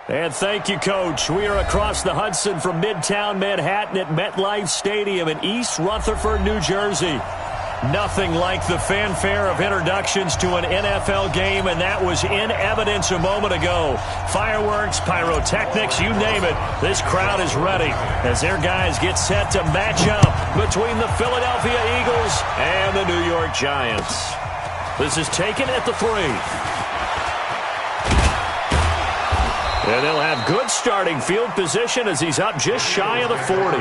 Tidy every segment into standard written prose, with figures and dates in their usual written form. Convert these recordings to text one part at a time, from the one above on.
And thank you, Coach. We are across the Hudson from Midtown Manhattan at MetLife Stadium in East Rutherford, New Jersey. Nothing like the fanfare of introductions to an NFL game, and that was in evidence a moment ago. Fireworks, pyrotechnics, you name it. This crowd is ready as their guys get set to match up between the Philadelphia Eagles and the New York Giants. This is taken at the 3. And they'll have good starting field position as he's up just shy of the 40.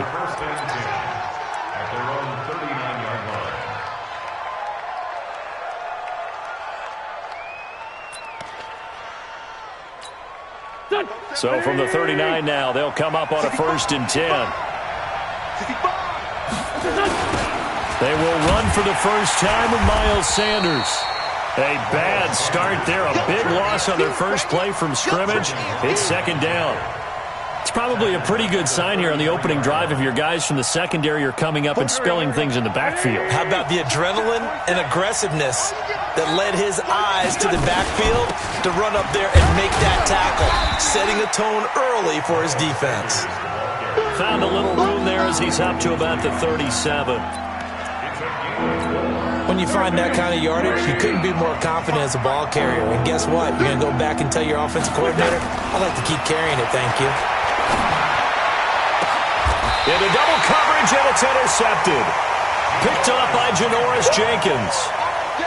So from the 39 now, they'll come up on a 1st and 10. They will run for the first time with Miles Sanders. A bad start there, a big loss on their first play from scrimmage. It's 2nd down. It's probably a pretty good sign here on the opening drive if your guys from the secondary are coming up and spilling things in the backfield. How about the adrenaline and aggressiveness that led his eyes to the backfield to run up there and make that tackle, setting a tone early for his defense. Found a little room there as he's up to about the 37. When you find that kind of yardage, you couldn't be more confident as a ball carrier. And guess what? You're going to go back and tell your offensive coordinator, I'd like to keep carrying it, thank you. Into double coverage, and it's intercepted. Picked up by Janoris Jenkins.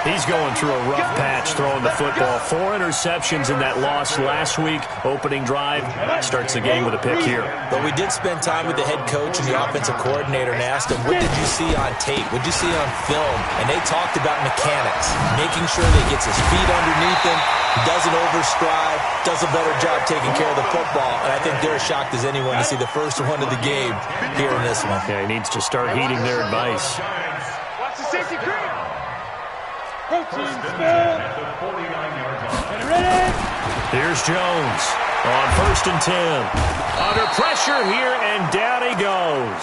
He's going through a rough patch throwing the football. 4 interceptions in that loss last week. Opening drive starts the game with a pick here. But we did spend time with the head coach and the offensive coordinator and asked him, what did you see on tape? What did you see on film? And they talked about mechanics, making sure that he gets his feet underneath him, doesn't overstride, does a better job taking care of the football. And I think they're as shocked as anyone to see the first one of the game here in this one. Yeah, he needs to start heeding their advice. Watch the safety crew. Here's Jones on 1st and 10. Under pressure here, and down he goes.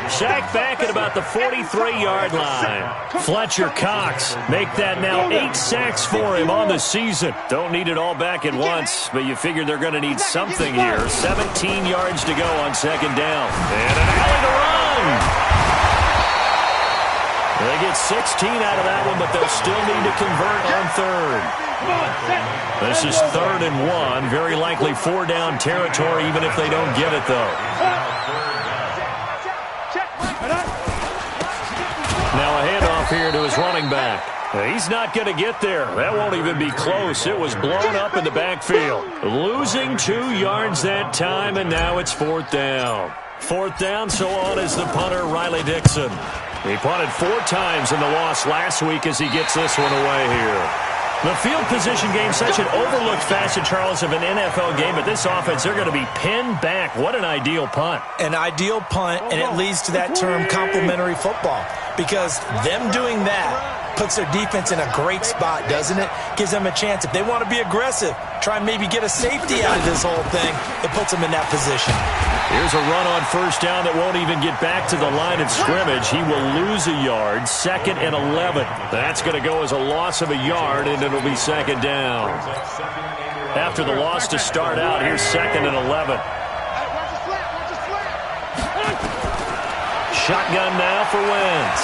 Sacked back at about the 43-yard line. Fletcher Cox make that now 8 sacks for him on the season. Don't need it all back at once, but you figure they're going to need something here. 17 yards to go on 2nd down. And an alley to run. They get 16 out of that one, but they'll still need to convert on 3rd. This is 3rd and 1. Very likely 4-down territory, even if they don't get it, though. Now a handoff here to his running back. He's not going to get there. That won't even be close. It was blown up in the backfield. Losing 2 yards that time, and now it's 4th down. 4th down, so on is the punter, Riley Dixon. He punted 4 times in the loss last week as he gets this one away here. The field position game, such an overlooked facet, Charles, of an NFL game, but this offense, they're going to be pinned back. What an ideal punt. An ideal punt, and it leads to that term complementary football, because them doing that puts their defense in a great spot, doesn't it? Gives them a chance. If they want to be aggressive, try and maybe get a safety out of this whole thing, it puts them in that position. Here's a run on 1st down that won't even get back to the line of scrimmage. He will lose a yard. 2nd and 11. That's going to go as a loss of a yard, and it'll be 2nd down. After the loss to start out, here's 2nd and 11. Shotgun now for Wentz.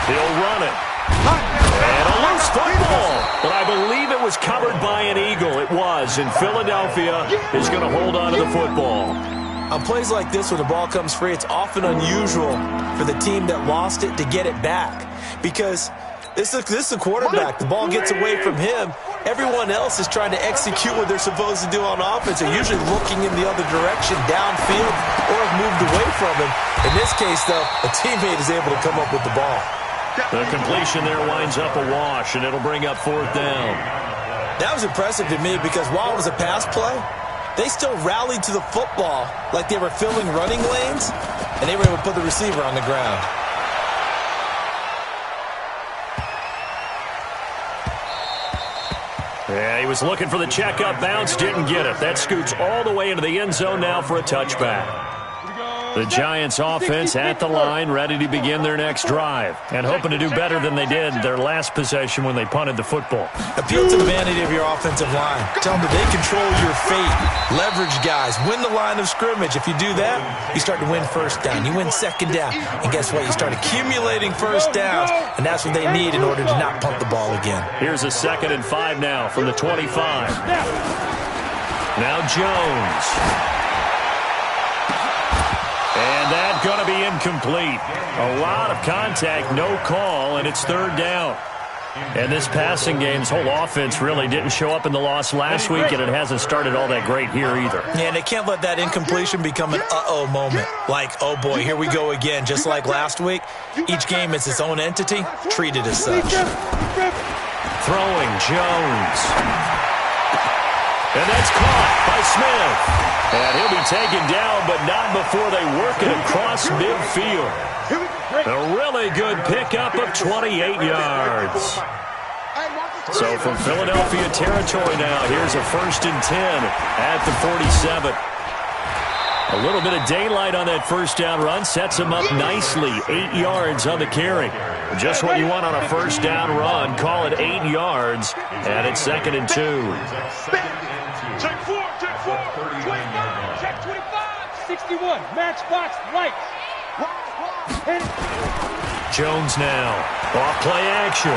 He'll run it. And a loose football. But I believe it was covered by an Eagle. It was. And Philadelphia is going to hold on to the football. On plays like this where the ball comes free, it's often unusual for the team that lost it to get it back. Because this is a quarterback. The ball gets away from him. Everyone else is trying to execute what they're supposed to do on offense. They're usually looking in the other direction, downfield, or have moved away from him. In this case, though, a teammate is able to come up with the ball. The completion there winds up a wash, and it'll bring up 4th down. That was impressive to me because while it was a pass play, they still rallied to the football like they were filling running lanes, and they were able to put the receiver on the ground. Yeah, he was looking for the checkup bounce, didn't get it. That scoots all the way into the end zone now for a touchback. The Giants offense at the line, ready to begin their next drive, and hoping to do better than they did their last possession when they punted the football. Appeal to the vanity of your offensive line. Tell them that they control your fate. Leverage guys. Win the line of scrimmage. If you do that, you start to win first down. You win second down. And guess what? You start accumulating first downs, and that's what they need in order to not punt the ball again. Here's a 2nd and 5 now from the 25. Now Jones. And that's going to be incomplete. A lot of contact, no call, and it's 3rd down. And this passing game's whole offense really didn't show up in the loss last week, and it hasn't started all that great here either. Yeah, and they can't let that incompletion become an uh-oh moment. Like, oh boy, here we go again. Just like last week, each game is its own entity, treated as such. Throwing, Jones. And that's caught by Smith. And he'll be taken down, but not before they work it across midfield. A really good pickup of 28 yards. So from Philadelphia territory now, here's a 1st and 10 at the 47. A little bit of daylight on that first down run sets him up nicely. 8 yards on the carry. Just what you want on a first down run. Call it 8 yards, and it's 2nd and 2. Check 4, 25, check 25, 61, matchbox right. Jones now, off play action.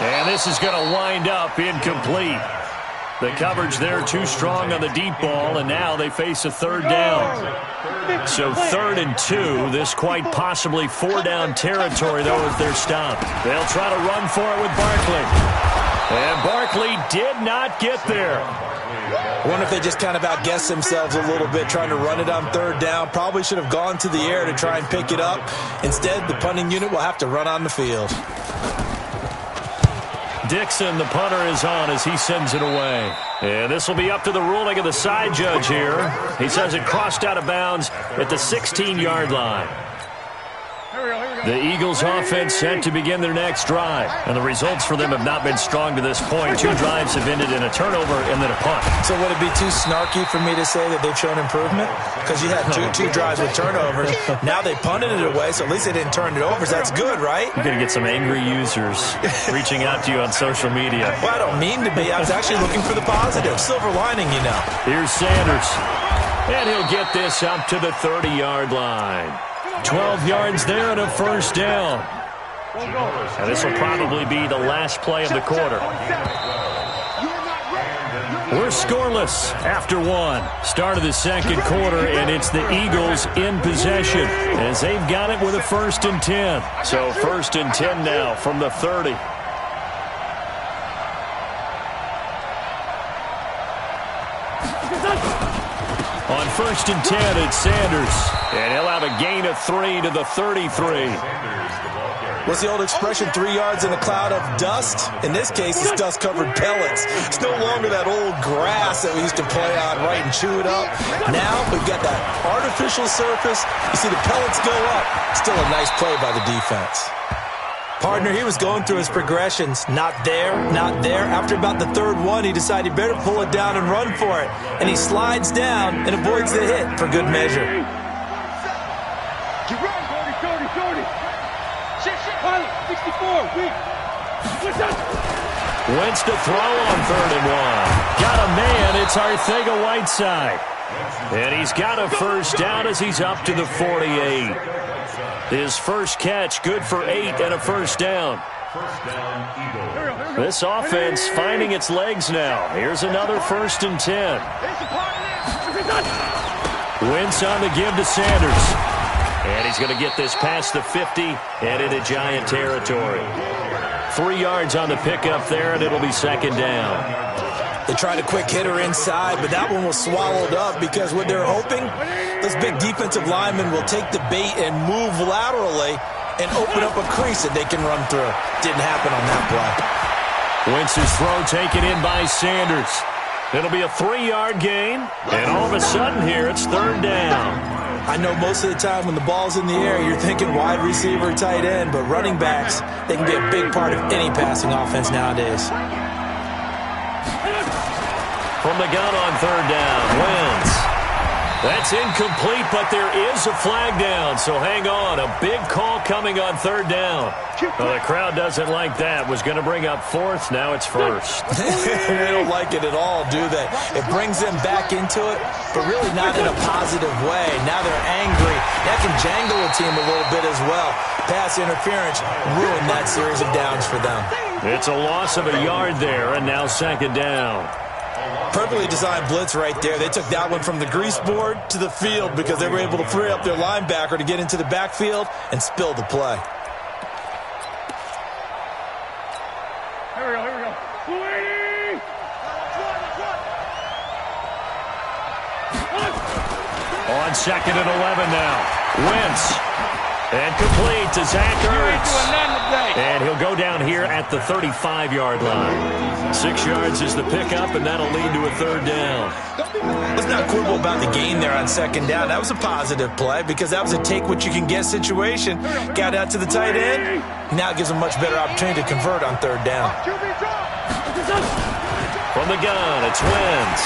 And this is going to wind up incomplete. The coverage there too strong on the deep ball, and now they face a 3rd down. So 3rd and 2, this quite possibly 4-down territory, though, if they're stopped. They'll try to run for it with Barkley. And Barkley did not get there. I wonder if they just kind of outguessed themselves a little bit trying to run it on 3rd down. Probably should have gone to the air to try and pick it up. Instead, the punting unit will have to run on the field. Dixon, the punter, is on as he sends it away. And this will be up to the ruling of the side judge here. He says it crossed out of bounds at the 16-yard line. The Eagles offense set to begin their next drive. And the results for them have not been strong to this point. 2 drives have ended in a turnover and then a punt. So would it be too snarky for me to say that they've shown improvement? Because you had two drives with turnovers. Now they punted it away, so at least they didn't turn it over. So that's good, right? You're going to get some angry users reaching out to you on social media. Well, I don't mean to be. I was actually looking for the positive. Silver lining, you know. Here's Sanders. And he'll get this up to the 30-yard line. 12 yards there and a first down. And this will probably be the last play of the quarter. We're scoreless after 1. Start of the 2nd quarter, and it's the Eagles in possession as they've got it with a 1st and 10. So 1st and 10 now from the 30. On 1st and 10, it's Sanders. And he'll have a gain of 3 to the 33. What's the old expression, 3 yards in a cloud of dust? In this case, it's dust-covered pellets. It's no longer that old grass that we used to play on, right, and chew it up. Now we've got that artificial surface. You see the pellets go up. Still a nice play by the defense. Partner, he was going through his progressions. Not there, not there. After about the 3rd one, he decided he better pull it down and run for it. And he slides down and avoids the hit for good measure. Get ready, 30. Pilot, 64, weak. Wentz to throw on 3rd and 1. Got a man, it's Arcega-Whiteside. And he's got a first down as he's up to the 48. His first catch, good for 8 and a first down. This offense finding its legs now. Here's another 1st and 10. Wentz on the give to Sanders. And he's going to get this past the 50 and into Giant territory. 3 yards on the pickup there, and it'll be 2nd down. They tried a quick hitter inside, but that one was swallowed up because what they're hoping, those big defensive linemen will take the bait and move laterally and open up a crease that they can run through. Didn't happen on that play. Wentz's throw taken in by Sanders. It'll be a 3-yard gain, and all of a sudden here it's 3rd down. I know most of the time when the ball's in the air, you're thinking wide receiver, tight end, but running backs, they can be a big part of any passing offense nowadays. From the gun on 3rd down, Wentz. That's incomplete, but there is a flag down, so hang on. A big call coming on third down. Well, the crowd doesn't like that. Was going to bring up fourth, now it's first. They don't like it at all, do they? It brings them back into it, but really not in a positive way. Now they're angry. That can jangle a team a little bit as well. Pass interference ruined that series of downs for them. It's a loss of a yard there, and now second down. Perfectly designed blitz right there. They took that one from the grease board to the field because they were able to free up their linebacker to get into the backfield and spill the play. Here we go, here we go. On second and 11 now. Wentz. And complete to Zach Ertz. And he'll go down here at the 35-yard line. 6 yards is the pickup, and that'll lead to a third down. Let's not quibble about the gain there on second down. That was a positive play because that was a take-what-you-can-get situation. Got out to the tight end. Now it gives them a much better opportunity to convert on third down. From the gun, it's Wentz.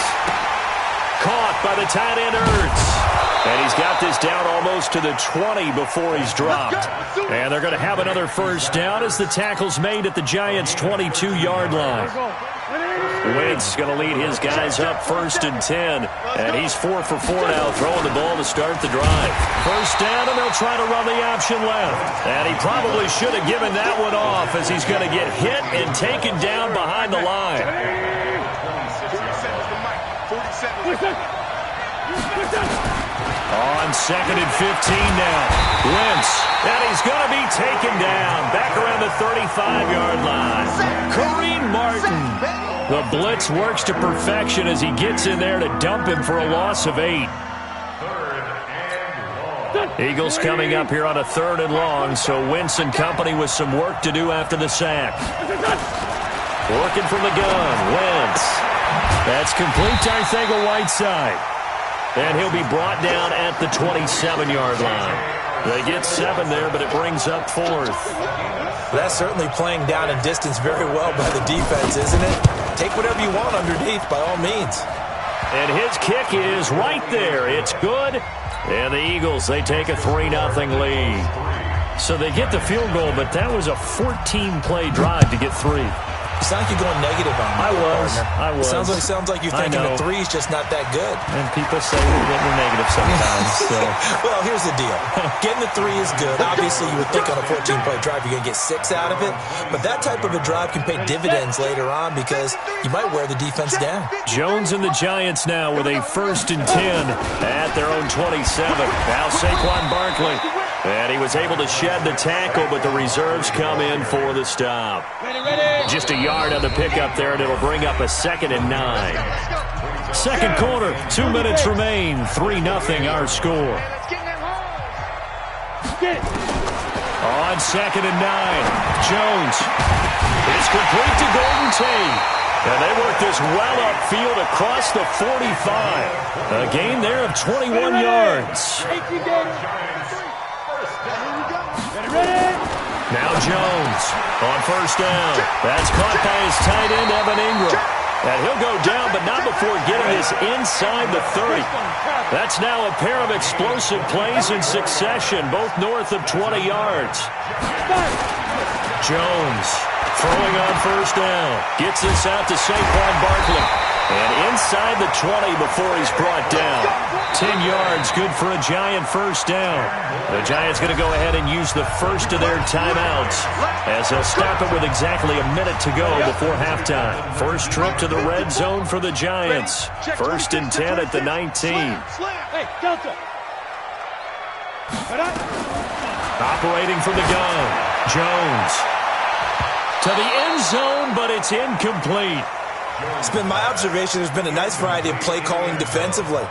Caught by the tight end Ertz. And he's got this down almost to the 20 before he's dropped. And they're going to have another first down as the tackle's made at the Giants' 22-yard line. Wentz is going to lead his guys up first and 10. And he's 4 for 4 now, throwing the ball to start the drive. First down, and they'll try to run the option left. And he probably should have given that one off as he's going to get hit and taken down behind the line. On second and 15 now. Wentz. And he's going to be taken down. Back around the 35-yard line. Kareem Martin. The blitz works to perfection as he gets in there to dump him for a loss of 8. Eagles coming up here on a third and long, so Wentz and company with some work to do after the sack. Working from the gun. Wentz. That's complete to Arcega-Whiteside. And he'll be brought down at the 27-yard line. They get 7 there, but it brings up fourth. That's certainly playing down in distance very well by the defense, isn't it? Take whatever you want underneath, by all means. And his kick is right there. It's good. And the Eagles, they take a 3-0 lead. So they get the field goal, but that was a 14-play drive to get 3. You sound like you're going negative on me. I was. Sounds like you're thinking the 3's just not that good. And people say we're negative sometimes. So. Well, here's the deal. Getting the 3 is good. Obviously, you would think on a 14-play drive you're going to get 6 out of it. But that type of a drive can pay dividends later on because you might wear the defense down. Jones and the Giants now with a first and 10 at their own 27. Now Saquon Barkley. And he was able to shed the tackle, but the reserves come in for the stop. Just a yard on the pickup there, and it'll bring up a second and 9. Second quarter, 2 minutes remain. 3-0 our score. On second and 9, Jones. It's complete to Golden Tate. And they work this well upfield across the 45. A gain there of 21 yards. Now Jones on first down. That's caught by his tight end, Evan Ingram. And he'll go down, but not before getting this inside the 30. That's now a pair of explosive plays in succession, both north of 20 yards. Jones throwing on first down. Gets this out to Saquon Barkley. And inside the 20 before he's brought down. 10 yards, good for a Giant first down. The Giants going to go ahead and use the first of their timeouts as they'll stop it with exactly a minute to go before halftime. First trip to the red zone for the Giants. First and 10 at the 19. Operating from the gun, Jones. To the end zone, but it's incomplete. It's been my observation there's been a nice variety of play calling defensively.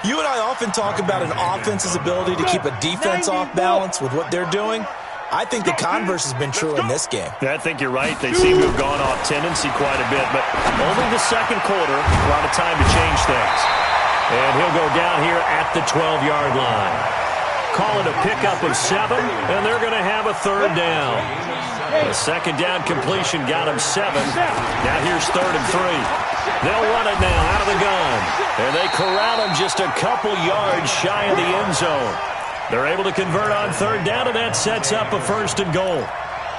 You and I often talk about an offense's ability to keep a defense off balance with what they're doing. I think the converse has been true in this game. I think you're right. They seem to have gone off tendency quite a bit, but only the second quarter, a lot of time to change things. And he'll go down here at the 12-yard line. call it a pickup of 7, and they're going to have a third down. The second down completion got him 7. Now here's 3rd and 3. They'll run it now out of the gun. And they corral him just a couple yards shy of the end zone. They're able to convert on 3rd down, and that sets up a 1st and goal.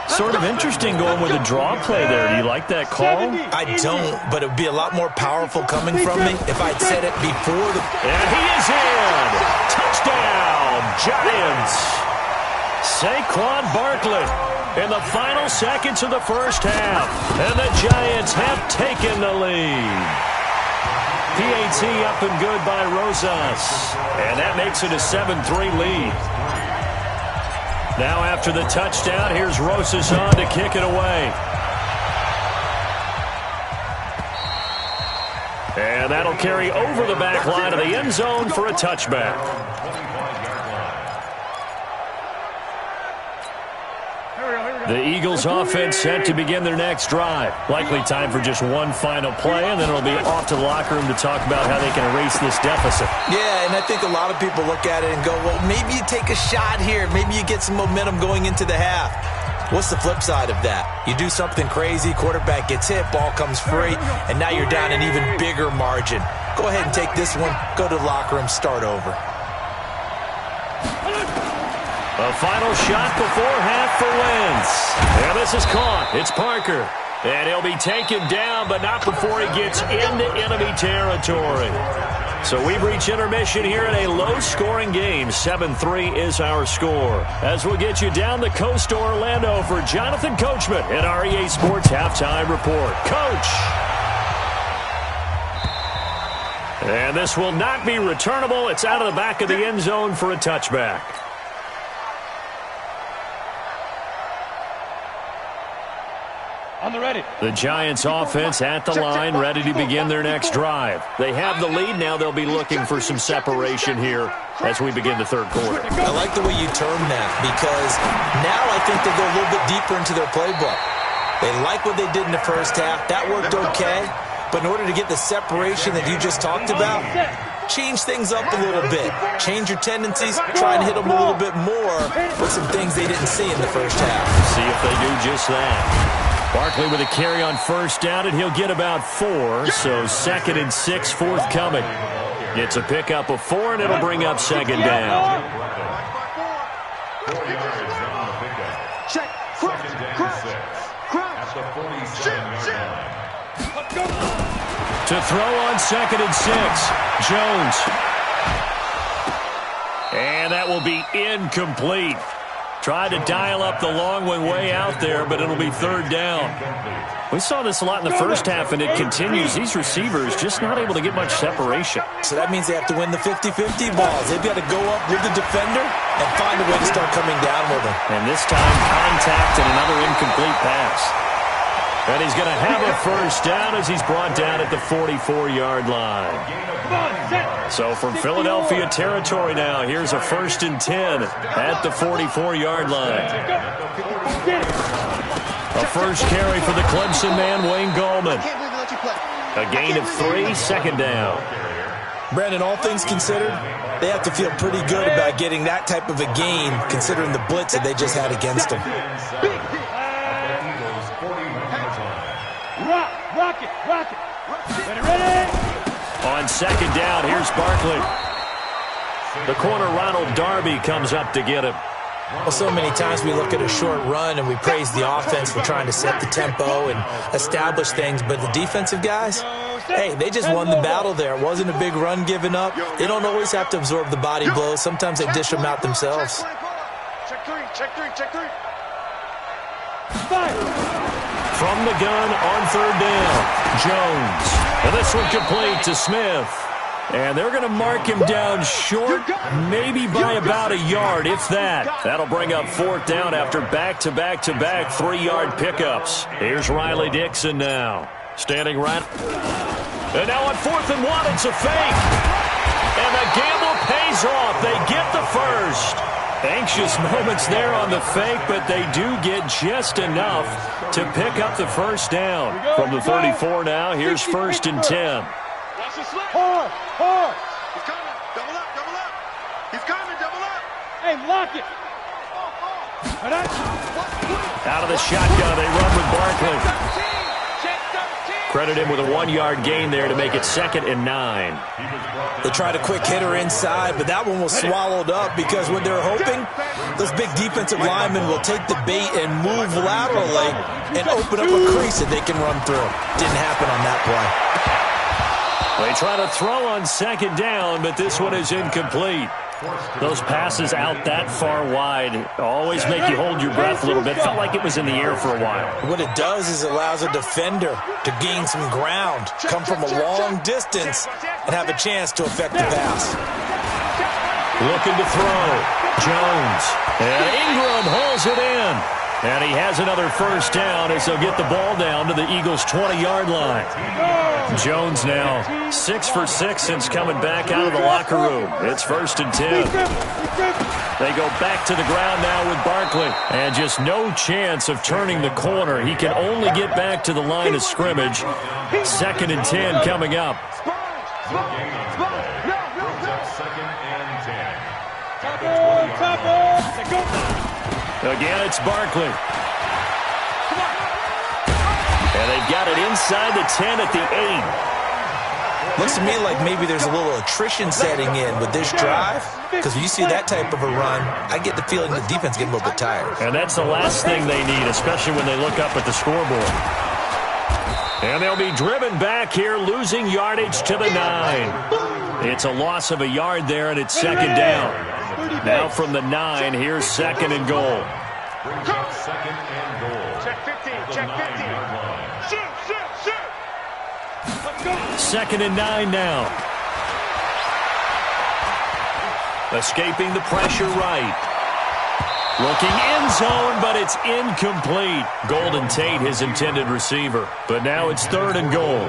Sort of interesting going with a draw play there. Do you like that call? I don't, but it would be a lot more powerful coming from me if I'd said it before the... And he is in! Touchdown, Giants! Saquon Barkley in the final seconds of the first half. And the Giants have taken the lead. PAT up and good by Rosas. And that makes it a 7-3 lead. Now after the touchdown, here's Rosas on to kick it away. And that'll carry over the back line of the end zone for a touchback. The Eagles offense set to begin their next drive. Likely time for just one final play, and then it'll be off to the locker room to talk about how they can erase this deficit. Yeah, and I think a lot of people look at it and go, well, maybe you take a shot here. Maybe you get some momentum going into the half. What's the flip side of that? You do something crazy, quarterback gets hit, ball comes free, and now you're down an even bigger margin. Go ahead and take this one, go to the locker room, start over. A final shot before half for Wentz. And this is caught. It's Parker. And he'll be taken down, but not before he gets into enemy territory. So we've reached intermission here in a low-scoring game. 7-3 is our score. As we'll get you down the coast to Orlando for Jonathan Coachman at our EA Sports Halftime Report. Coach! And this will not be returnable. It's out of the back of the end zone for a touchback. On the ready. The Giants offense at the line, ready to begin their next drive. They have the lead. Now they'll be looking for some separation here as we begin the third quarter. I like the way you term that, because now I think they go a little bit deeper into their playbook. They like what they did in the first half. That worked okay. But in order to get the separation that you just talked about, change things up a little bit. Change your tendencies, try and hit them a little bit more with some things they didn't see in the first half. See if they do just that. Barkley with a carry on first down, and he'll get about 4, so 2nd and 6 forthcoming. It's a pickup of 4, and it'll bring up 2nd down. Check. To throw on 2nd and 6, Jones. And that will be incomplete. Tried to dial up the long one way out there, but it'll be 3rd down. We saw this a lot in the first half, and it continues. These receivers just not able to get much separation. So that means they have to win the 50-50 balls. They've got to go up with the defender and find a way to start coming down with them. And this time, contact and another incomplete pass. And he's going to have a first down as he's brought down at the 44-yard line. So from Philadelphia territory now, here's a 1st and 10 at the 44-yard line. A first carry for the Clemson man, Wayne Gallman. A gain of 3, 2nd down. Brandon, all things considered, they have to feel pretty good about getting that type of a gain, considering the blitz that they just had against them. Rock it. Ready. On 2nd down, here's Barkley. The corner, Ronald Darby, comes up to get him. Well, so many times we look at a short run and we praise the offense for trying to set the tempo and establish things, but the defensive guys, hey, they just won the battle there. It wasn't a big run given up. They don't always have to absorb the body blows. Sometimes they dish them out themselves. Check three. From the gun on 3rd down, Jones. And this one complete to Smith. And they're going to mark him down short, maybe by about a yard, if that. That'll bring up 4th down after back-to-back-to-back 3-yard pickups. Here's Riley Dixon now. Standing right. And now on 4th and 1, it's a fake. And the gamble pays off. They get the first. Anxious moments there on the fake, but they do get just enough to pick up the first down. From the 34 now, here's 1st and 10. Hard. He's coming. Double up. He's coming. Double up. Hey, and lock it. Out of the shotgun, they run with Barkley. Credit him with a 1-yard gain there to make it 2nd and 9. They tried a quick hitter inside, but that one was swallowed up because when they're hoping, those big defensive linemen will take the bait and move laterally and open up a crease that they can run through. Didn't happen on that play. They try to throw on 2nd down, but this one is incomplete. Those passes out that far wide always make you hold your breath a little bit. Felt like it was in the air for a while. What it does is it allows a defender to gain some ground, come from a long distance, and have a chance to affect the pass. Looking to throw. Jones. And Ingram hauls it in. And he has another first down as they'll get the ball down to the Eagles' 20-yard line. Jones now 6 for 6 since coming back out of the locker room. It's 1st and 10. They go back to the ground now with Barkley. And just no chance of turning the corner. He can only get back to the line of scrimmage. 2nd and 10 coming up. Again, it's Barkley. And they've got it inside the 10 at the 8. Looks to me like maybe there's a little attrition setting in with this drive, because when you see that type of a run, I get the feeling the defense getting a little bit tired. And that's the last thing they need, especially when they look up at the scoreboard. And they'll be driven back here, losing yardage to the 9. It's a loss of a yard there, and it's 2nd down. Now from the 9, here's 2nd and goal. Second and goal. Check 15, check 15. Shoot, shoot, shoot. Let's go. 2nd and 9 now. Escaping the pressure right. Looking end zone, but it's incomplete. Golden Tate, his intended receiver. But now it's 3rd and goal.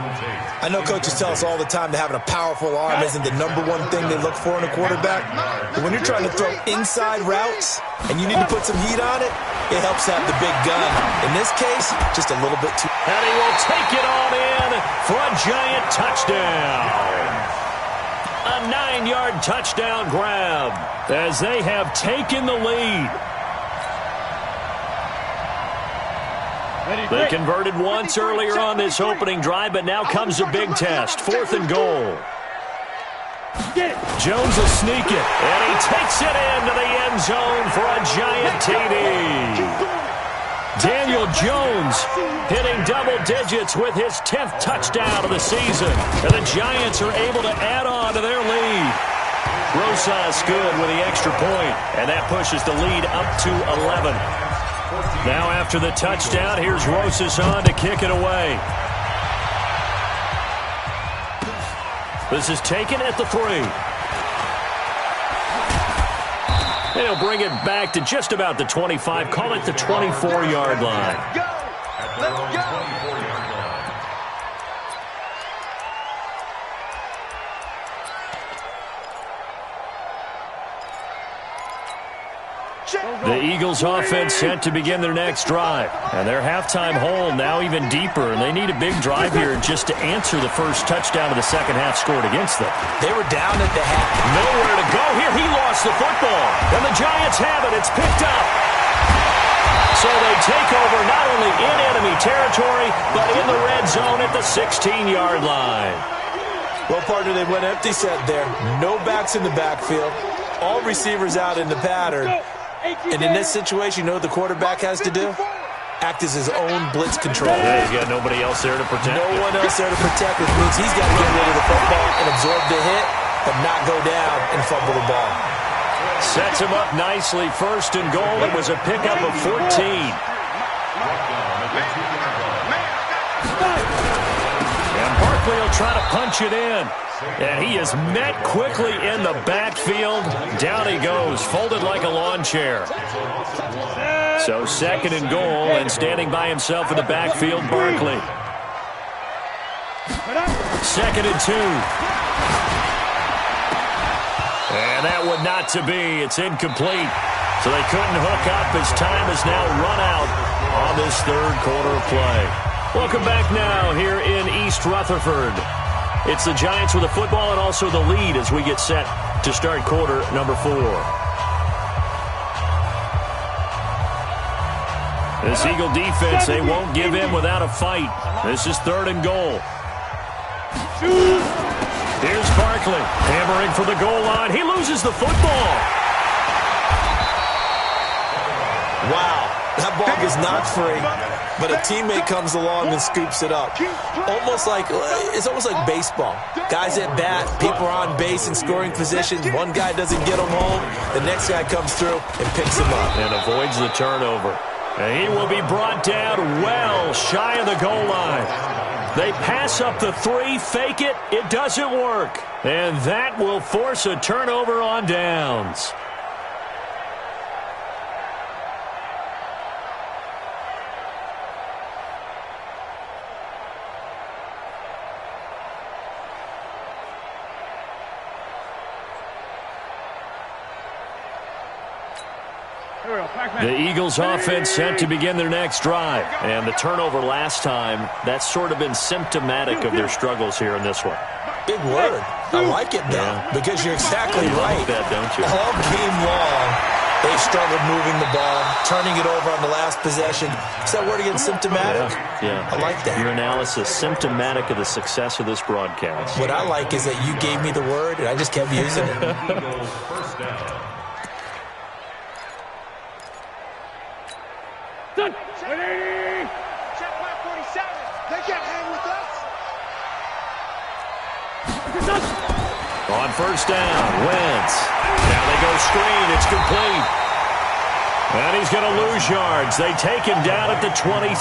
I know coaches tell us all the time that having a powerful arm isn't the #1 thing they look for in a quarterback. But when you're trying to throw inside routes and you need to put some heat on it, it helps have the big gun. In this case, just a little bit too. And he will take it on in for a giant touchdown. A 9-yard touchdown grab as they have taken the lead. They converted once earlier on this opening drive, but now comes a big test. 4th and goal. Jones will sneak it, and he takes it into the end zone for a giant TD. Daniel Jones hitting double digits with his 10th touchdown of the season. And the Giants are able to add on to their lead. Rosas good with the extra point, and that pushes the lead up to 11. Now after the touchdown, here's Rosas on to kick it away. This is taken at the 3. And he'll bring it back to just about the 25. Call it the 24-yard line. Let's go. The Eagles offense set to begin their next drive. And their halftime hole now even deeper. And they need a big drive here just to answer the first touchdown of the second half scored against them. They were down at the half. Nowhere to go here. He lost the football. And the Giants have it. It's picked up. So they take over not only in enemy territory, but in the red zone at the 16-yard line. Well, partner, they went empty set there. No backs in the backfield. All receivers out in the pattern. And in this situation, you know what the quarterback has to do? Act as his own blitz control. Yeah, he's got nobody else there to protect. No one else there to protect, which means he's got to get rid of the football and absorb the hit, but not go down and fumble the ball. Sets him up nicely. 1st and goal. It was a pickup of 14. And Barkley will try to punch it in. And he is met quickly in the backfield. Down he goes, folded like a lawn chair. So 2nd and goal, and standing by himself in the backfield, Barkley. 2nd and 2. And that one not to be. It's incomplete. So they couldn't hook up as time has now run out on this 3rd quarter of play. Welcome back now here in East Rutherford. It's the Giants with the football and also the lead as we get set to start quarter number 4. This Eagle defense, they won't give in without a fight. This is 3rd and goal. Here's Barkley, hammering for the goal line. He loses the football. Wow, that ball gets knocked free, but a teammate comes along and scoops it up. It's almost like baseball. Guys at bat, people are on base in scoring position. One guy doesn't get him home. The next guy comes through and picks him up. And avoids the turnover. And he will be brought down well shy of the goal line. They pass up the 3, fake it. It doesn't work. And that will force a turnover on downs. The Eagles offense set to begin their next drive. And the turnover last time, that's sort of been symptomatic of their struggles here in this one. Big word. I like it now because you're exactly right. That, don't you? All game long, they struggled moving the ball, turning it over on the last possession. Is that word again, symptomatic? Yeah. I like that. Your analysis, symptomatic of the success of this broadcast. What I like is that you gave me the word and I just kept using it. First down. Check 147. They can't hang with us. On first down, Wentz. Now they go screen. It's complete. And he's going to lose yards. They take him down at the 26.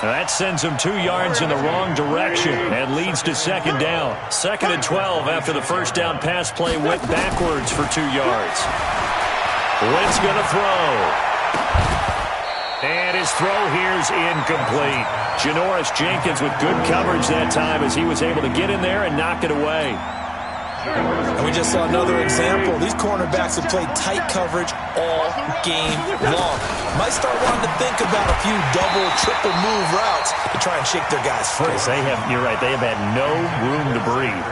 That sends him 2 yards in the wrong direction and leads to 2nd down. 2nd and 12 after the first down pass play went backwards for 2 yards. Wentz going to throw. And his throw here's incomplete. Janoris Jenkins with good coverage that time as he was able to get in there and knock it away. And we just saw another example. These cornerbacks have played tight coverage all game long. Might start wanting to think about a few double, triple move routes to try and shake their guys free. You're right, they have had no room to breathe.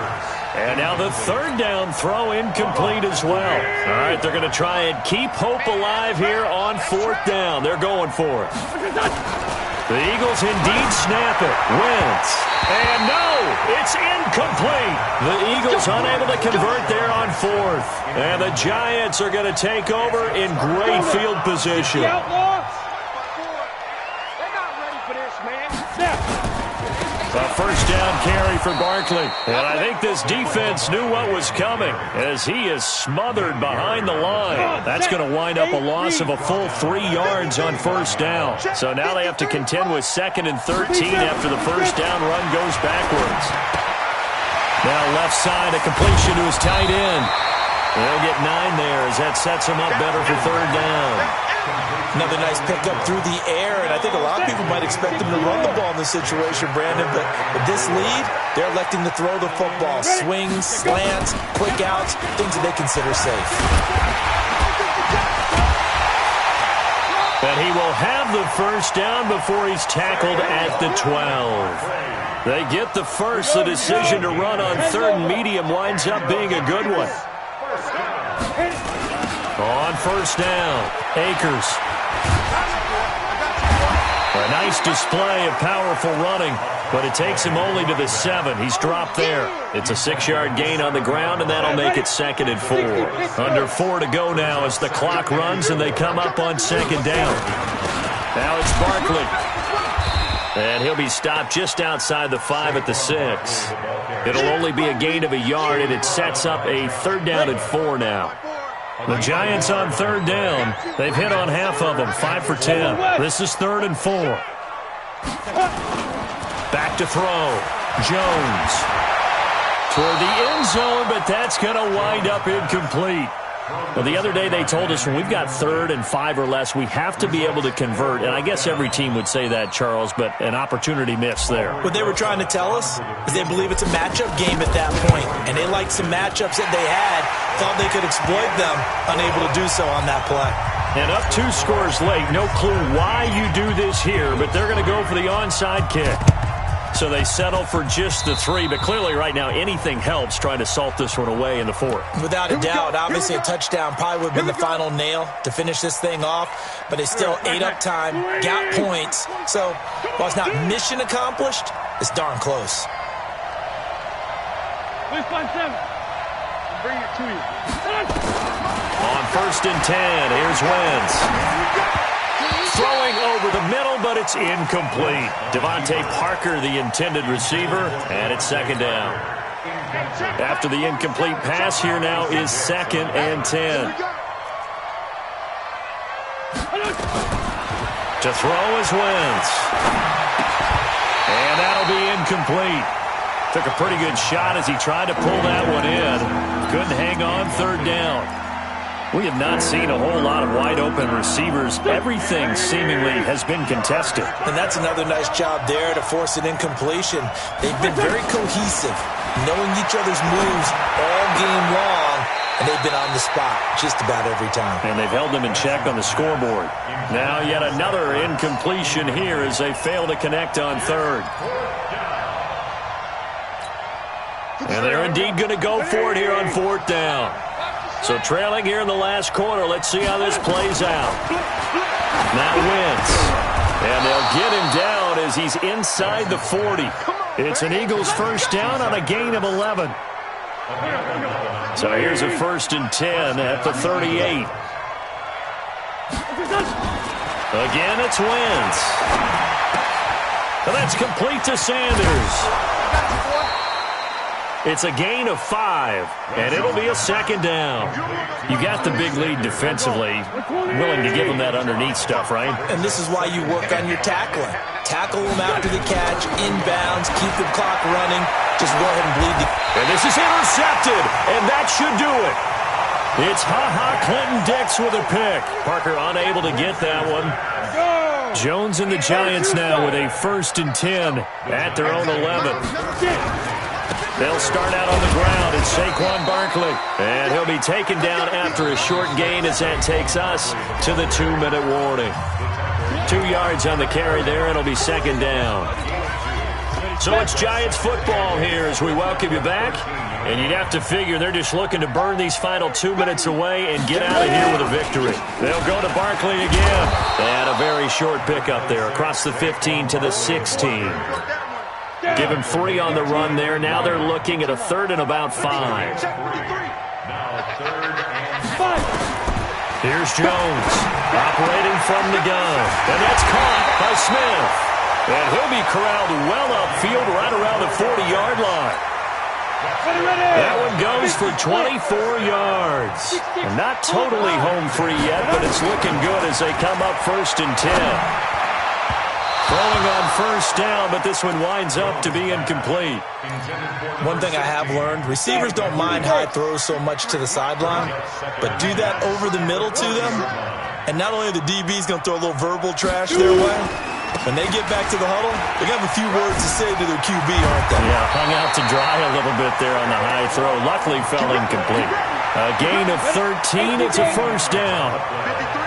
And now the 3rd down throw incomplete as well. All right, they're going to try and keep hope alive here on 4th down. They're going for it. The Eagles indeed snap it. Wentz. And no, it's incomplete. The Eagles unable to convert there on 4th. And the Giants are going to take over in great field position. They're not ready for this, man. A first down carry for Barkley. And I think this defense knew what was coming as he is smothered behind the line. That's going to wind up a loss of a full 3 yards on first down. So now they have to contend with 2nd and 13 after the first down run goes backwards. Now left side, a completion to his tight end. They'll get 9 there as that sets him up better for 3rd down. Another nice pickup through the air, and I think a lot of people might expect them to run the ball in this situation, Brandon, but with this lead, they're electing to throw the football. Swings, slants, quick outs, things that they consider safe. But he will have the first down before he's tackled at the 12. They get the first. The decision to run on 3rd and medium winds up being a good one. On first down, Akers. A nice display of powerful running, but it takes him only to the 7. He's dropped there. It's a 6-yard gain on the ground, and that'll make it 2nd and 4. Under 4 to go now as the clock runs, and they come up on 2nd down. Now it's Barkley. And he'll be stopped just outside the 5 at the 6. It'll only be a gain of a yard, and it sets up a 3rd down and 4 now. The Giants on 3rd down. They've hit on half of them, 5 for 10. This is 3rd and 4. Back to throw. Jones. Toward the end zone, but that's going to wind up incomplete. Well, the other day they told us when we've got 3rd and 5 or less, we have to be able to convert. And I guess every team would say that, Charles, but an opportunity missed there. What they were trying to tell us is they believe it's a matchup game at that point. And they liked some matchups that they had, thought they could exploit them, unable to do so on that play. And up 2 scores late. No clue why you do this here, but they're going to go for the onside kick. So they settle for just the 3, but clearly right now anything helps trying to salt this one away in the 4th. Without a doubt, obviously a touchdown probably would have been the final nail to finish this thing off, but they still ate up time, got points. So while it's not mission accomplished, it's darn close. Please find 7. Bring it to you. On 1st and 10, here's Wentz. Throwing over the middle, but it's incomplete. Devontae Parker, the intended receiver, and it's 2nd down. After the incomplete pass, here now is 2nd and 10. To throw is Wentz. And that'll be incomplete. Took a pretty good shot as he tried to pull that one in. Couldn't hang on 3rd down. We have not seen a whole lot of wide-open receivers. Everything seemingly has been contested. And that's another nice job there to force an incompletion. They've been very cohesive, knowing each other's moves all game long, and they've been on the spot just about every time. And they've held them in check on the scoreboard. Now yet another incompletion here as they fail to connect on 3rd. And they're indeed going to go for it here on 4th down. So trailing here in the last quarter. Let's see how this plays out. Now Wentz. And they'll get him down as he's inside the 40. It's an Eagles 1st down on a gain of 11. So here's a 1st and 10 at the 38. Again, it's Wentz. And that's complete to Sanders. It's a gain of 5, and it'll be a 2nd down. You got the big lead defensively. Willing to give them that underneath stuff, right? And this is why you work on your tackling. Tackle them after the catch, inbounds, keep the clock running. Just go ahead and bleed the... And this is intercepted, and that should do it. It's Clinton-Dix with a pick. Parker unable to get that one. Jones and the Giants now with a 1st and 10 at their own 11. They'll start out on the ground. It's Saquon Barkley. And he'll be taken down after a short gain as that takes us to the 2-minute warning. 2 yards on the carry there. It'll be 2nd down. So it's Giants football here as we welcome you back. And you'd have to figure they're just looking to burn these final 2 minutes away and get out of here with a victory. They'll go to Barkley again. And a very short pickup there across the 15 to the 16. Give him 3 on the run there. Now they're looking at a 3rd and about 5. Here's Jones operating from the gun. And that's caught by Smith. And he'll be corralled well upfield right around the 40-yard line. That one goes for 24 yards. And not totally home free yet, but it's looking good as they come up 1st and 10. Throwing on 1st down, but this one winds up to be incomplete. One thing I have learned, receivers don't mind high throws so much to the sideline, but do that over the middle to them, and not only are the DBs going to throw a little verbal trash their way, when they get back to the huddle, they're going to have a few words to say to their QB, aren't they? Yeah, hung out to dry a little bit there on the high throw. Luckily fell incomplete. A gain of 13, it's a 1st down.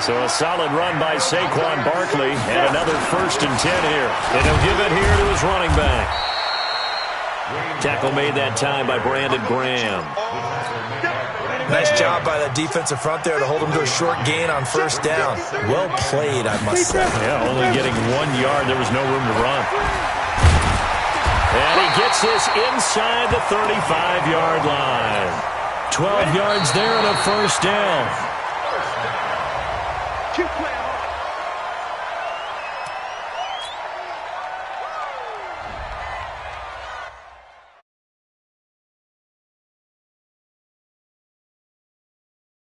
So a solid run by Saquon Barkley and another 1st and 10 here. And he'll give it here to his running back. Tackle made that time by Brandon Graham. Nice job by the defensive front there to hold him to a short gain on 1st down. Well played, I must say. Yeah, only getting 1 yard. There was no room to run. And he gets this inside the 35-yard line. 12 yards there and a 1st down.